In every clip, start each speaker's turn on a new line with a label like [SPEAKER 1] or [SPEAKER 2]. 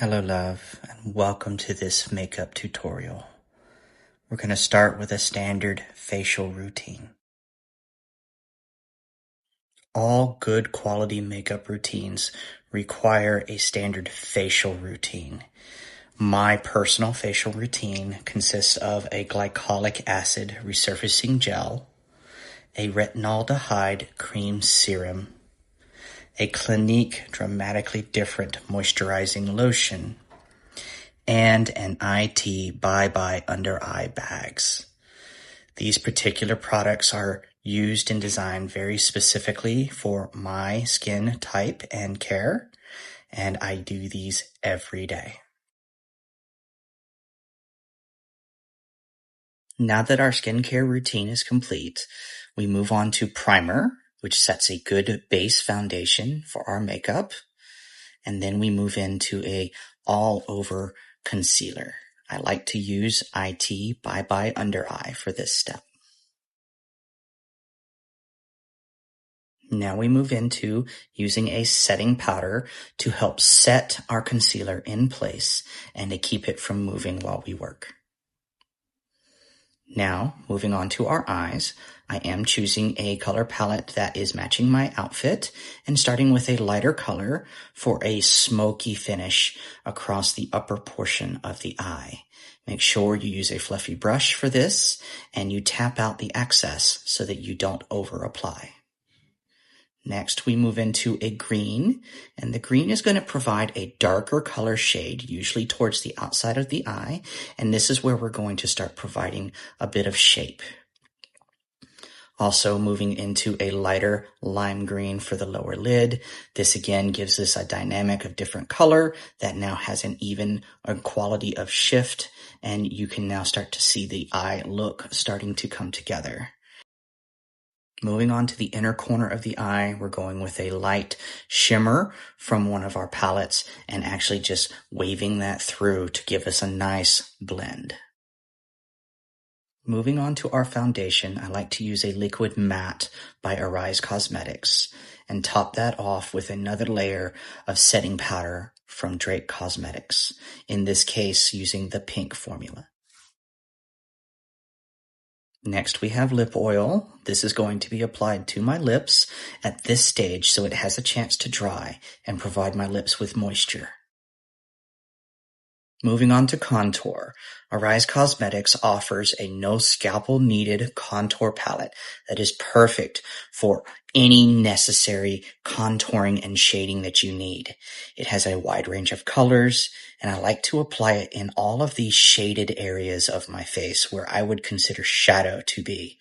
[SPEAKER 1] Hello love, and welcome to this makeup tutorial. We're going to start with a standard facial routine. All good quality makeup routines require a standard facial routine. My personal facial routine consists of a glycolic acid resurfacing gel, a retinaldehyde cream serum, a Clinique Dramatically Different moisturizing lotion, and an IT Bye-Bye Under Eye bags. These particular products are used and designed very specifically for my skin type and care, and I do these every day. Now that our skincare routine is complete, we move on to primer, which sets a good base foundation for our makeup, and then we move into a all-over concealer. I like to use IT Bye-Bye Under Eye for this step. Now we move into using a setting powder to help set our concealer in place and to keep it from moving while we work. Now, moving on to our eyes, I am choosing a color palette that is matching my outfit and starting with a lighter color for a smoky finish across the upper portion of the eye. Make sure you use a fluffy brush for this and you tap out the excess so that you don't over apply. Next, we move into a green, and the green is going to provide a darker color shade, usually towards the outside of the eye, and this is where we're going to start providing a bit of shape. Also moving into a lighter lime green for the lower lid. This again gives us a dynamic of different color that now has an even quality of shift, and you can now start to see the eye look starting to come together. Moving on to the inner corner of the eye, we're going with a light shimmer from one of our palettes and actually just waving that through to give us a nice blend. Moving on to our foundation, I like to use a liquid matte by Arise Cosmetics and top that off with another layer of setting powder from Drake Cosmetics, in this case using the pink formula. Next, we have lip oil. This is going to be applied to my lips at this stage so it has a chance to dry and provide my lips with moisture. Moving on to contour, Arise Cosmetics offers a no scalpel needed contour palette that is perfect for any necessary contouring and shading that you need. It has a wide range of colors, and I like to apply it in all of these shaded areas of my face where I would consider shadow to be.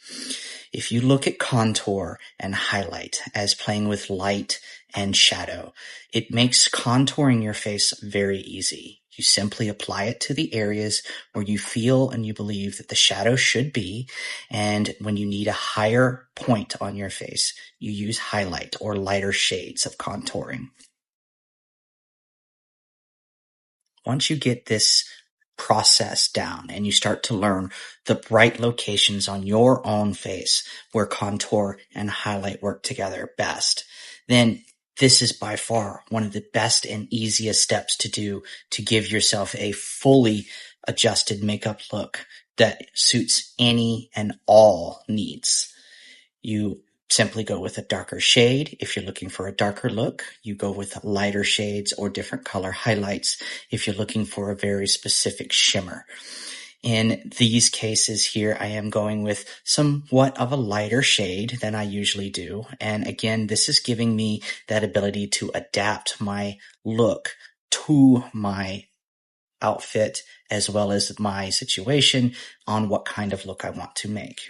[SPEAKER 1] If you look at contour and highlight as playing with light and shadow, it makes contouring your face very easy. You simply apply it to the areas where you feel and you believe that the shadow should be, and when you need a higher point on your face, you use highlight or lighter shades of contouring. Once you get this process down and you start to learn the right locations on your own face where contour and highlight work together best, then this is by far one of the best and easiest steps to do to give yourself a fully adjusted makeup look that suits any and all needs. You simply go with a darker shade. If you're looking for a darker look, you go with lighter shades or different color highlights if you're looking for a very specific shimmer. In these cases here, I am going with somewhat of a lighter shade than I usually do. And again, this is giving me that ability to adapt my look to my outfit as well as my situation on what kind of look I want to make.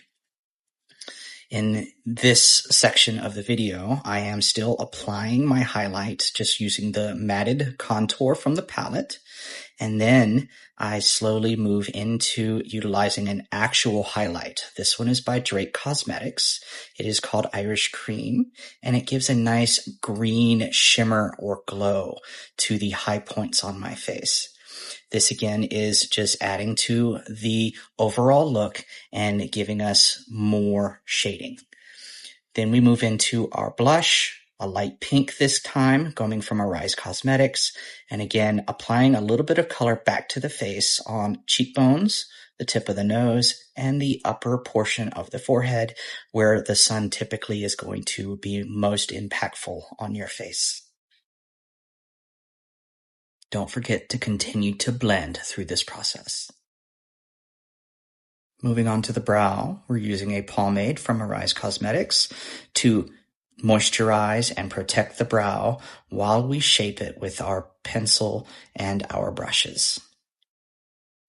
[SPEAKER 1] In this section of the video, I am still applying my highlight, just using the matted contour from the palette. And then I slowly move into utilizing an actual highlight. This one is by Drake Cosmetics. It is called Irish Cream, and it gives a nice green shimmer or glow to the high points on my face. This again is just adding to the overall look and giving us more shading. Then we move into our blush. a light pink this time, coming from Arise Cosmetics. And again, applying a little bit of color back to the face on cheekbones, the tip of the nose, and the upper portion of the forehead, where the sun typically is going to be most impactful on your face. Don't forget to continue to blend through this process. Moving on to the brow, we're using a pomade from Arise Cosmetics to moisturize and protect the brow while we shape it with our pencil and our brushes.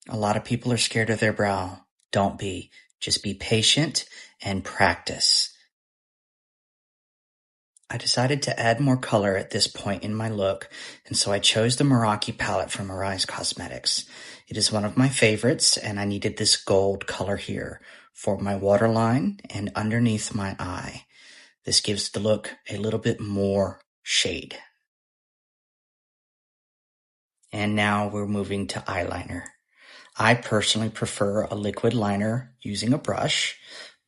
[SPEAKER 1] A lot of people are scared of their brow. Don't be. Just be patient and practice. I decided to add more color at this point in my look, and so I chose the Meraki palette from Arise Cosmetics. It is one of my favorites, and I needed this gold color here for my waterline and underneath my eye. This gives the look a little bit more shade. And now we're moving to eyeliner. I personally prefer a liquid liner using a brush,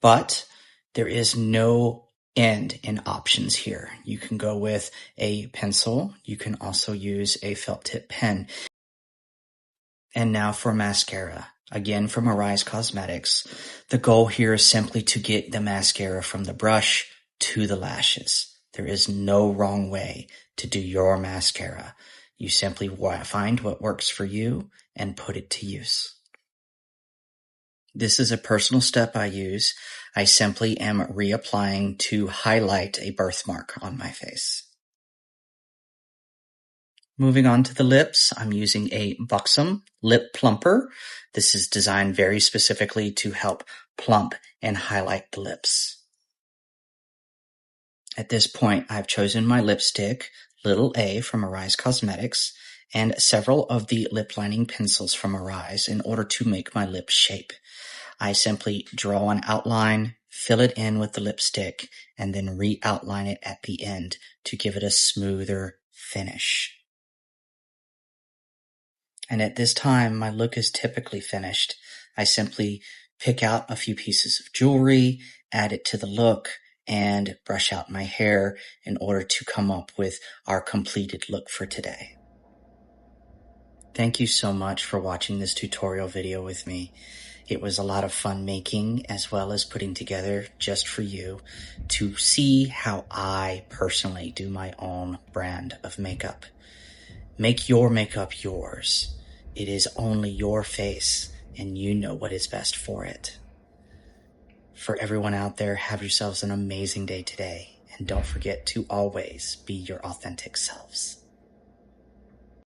[SPEAKER 1] but there is no end in options here. You can go with a pencil. You can also use a felt tip pen. And now for mascara. Again from Arise Cosmetics. The goal here is simply to get the mascara from the brush to the lashes. There is no wrong way to do your mascara. You simply find what works for you and put it to use. This is a personal step I use. I simply am reapplying to highlight a birthmark on my face. Moving on to the lips, I'm using a Buxom Lip Plumper. This is designed very specifically to help plump and highlight the lips. At this point, I've chosen my lipstick, Little A from Arise Cosmetics, and several of the lip lining pencils from Arise in order to make my lip shape. I simply draw an outline, fill it in with the lipstick, and then re-outline it at the end to give it a smoother finish. And at this time, my look is typically finished. I simply pick out a few pieces of jewelry, add it to the look, and brush out my hair in order to come up with our completed look for today. Thank you so much for watching this tutorial video with me. It was a lot of fun making as well as putting together just for you to see how I personally do my own brand of makeup. Make your makeup yours. It is only your face and you know what is best for it. For everyone out there, have yourselves an amazing day today, and don't forget to always be your authentic selves.